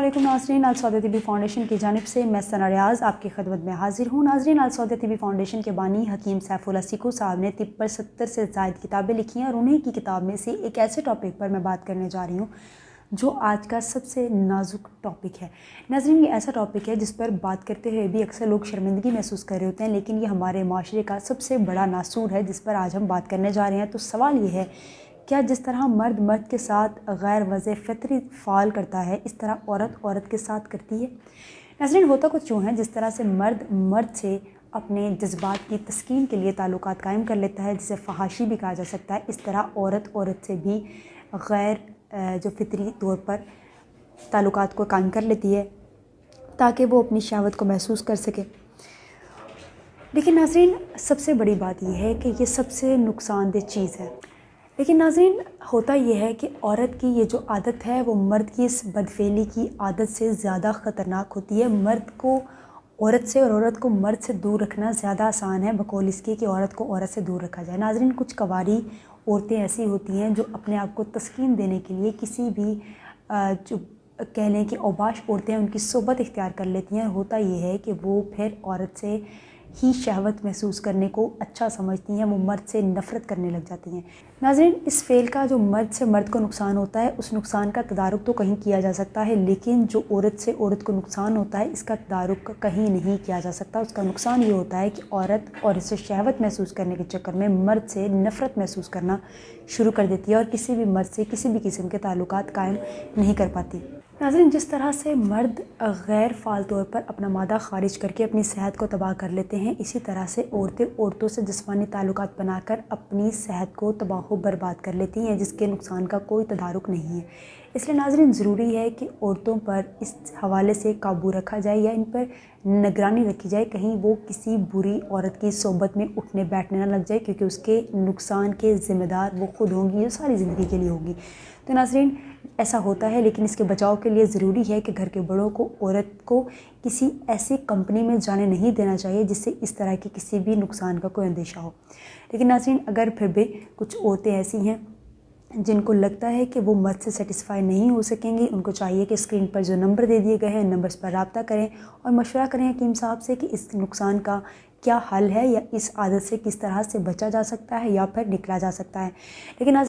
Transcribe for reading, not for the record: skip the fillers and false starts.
अस्सलामुअलैकुम नाज़रीन, अलसौदा तिबी फाउंडेशन की जानिब से मैं सना रियाज़ आपकी खिदमत में हाजिर हूँ। नाज़रीन, अलसौदा तिबी फाउंडेशन के बानी हकीम सैफुल्लाह सिक्कू साहब ने तिब पर 70 से ज़ायद किताबें लिखी हैं और उन्हीं की किताब में से एक ऐसे टॉपिक पर मैं बात करने जा रही हूँ जो आज का सबसे नाजुक टॉपिक है। नाज़रीन, ये ऐसा टॉपिक है जिस पर बात करते हुए भी अक्सर लोग शर्मिंदगी महसूस कर रहे होते हैं, लेकिन ये हमारे माशरे का सबसे बड़ा नासूर है जिस पर आज हम बात करने जा रहे हैं। तो सवाल ये है, क्या जिस तरह मर्द मर्द के साथ गैर वज़ह फितरी फ़ाल करता है, इस तरह औरत औरत के साथ करती है? नाज़रीन, होता कुछ यूँ है, जिस तरह से मर्द मर्द से अपने जज्बात की तस्कीन के लिए ताल्लुकात कायम कर लेता है, जिसे फ़हाशी भी कहा जा सकता है, इस तरह औरत औरत से भी गैर जो फितरी तौर पर ताल्लुकात को कायम कर लेती है ताकि वो अपनी शहवत को महसूस कर सके। लेकिन नाज़रीन, सबसे बड़ी बात यह है कि ये सबसे नुकसानदेह चीज़ है। लेकिन नाज़रीन, होता यह है कि औरत की ये जो आदत है वो मर्द की इस बदफेली की आदत से ज़्यादा ख़तरनाक होती है। मर्द को औरत से और औरत को मर्द से दूर रखना ज़्यादा आसान है बकौल इसके कि औरत को औरत से दूर रखा जाए। नाज़रीन, कुछ कवारी औरतें ऐसी होती हैं जो अपने आप को तस्कीन देने के लिए किसी भी जो कह लें कि औबाश औरतें हैं उनकी सोबत इख्तियार कर लेती हैं। होता यह है कि वो फिर औरत से ही शहवत महसूस करने को अच्छा समझती हैं, वो मर्द से नफ़रत करने लग जाती हैं। नाज़रीन, इस फ़ेल का जो मर्द से मर्द को नुकसान होता है, उस नुकसान का तदारुक तो कहीं किया जा सकता है, लेकिन जो औरत से औरत को नुकसान होता है इसका तदारुक कहीं नहीं किया जा सकता। उसका नुकसान ये होता है कि औरत और इससे शहवत महसूस करने के चक्कर में मर्द से नफ़रत महसूस करना शुरू कर देती है और किसी भी मर्द से किसी भी किस्म के ताल्लुकात कायम नहीं कर पाती। नाज़रीन, जिस तरह से मर्द गैर फ़ाल तौर पर अपना मादा ख़ारिज करके अपनी सेहत को तबाह कर लेते हैं, इसी तरह से औरतें औरतों से जिस्मानी ताल्लुकात बनाकर अपनी सेहत को तबाह व बर्बाद कर लेती हैं, जिसके नुकसान का कोई तदारुक नहीं है। इसलिए नाज़रीन, ज़रूरी है कि औरतों पर इस हवाले से काबू रखा जाए या इन पर निगरानी रखी जाए, कहीं वो किसी बुरी औरत की सोबत में उठने बैठने ना लग जाए, क्योंकि उसके नुकसान के ज़िम्मेदार वो खुद होंगी, ये सारी ज़िंदगी के लिए होगी। तो नाज़रीन, ऐसा होता है, लेकिन इसके बचाव के लिए ज़रूरी है कि घर के बड़ों को औरत को किसी ऐसी कंपनी में जाने नहीं देना चाहिए जिससे इस तरह के किसी भी नुकसान का कोई अंदेशा हो। लेकिन नाज़रीन, अगर फिर भी कुछ औरतें ऐसी हैं जिनको लगता है कि वो मर्द से सेटिस्फाई नहीं हो सकेंगी, उनको चाहिए कि स्क्रीन पर जो नंबर दे दिए गए हैं नंबर्स पर रब्ता करें और मशवरा करें हकीम साहब से कि इस नुकसान का क्या हल है या इस आदत से किस तरह से बचा जा सकता है या फिर निकला जा सकता है। लेकिन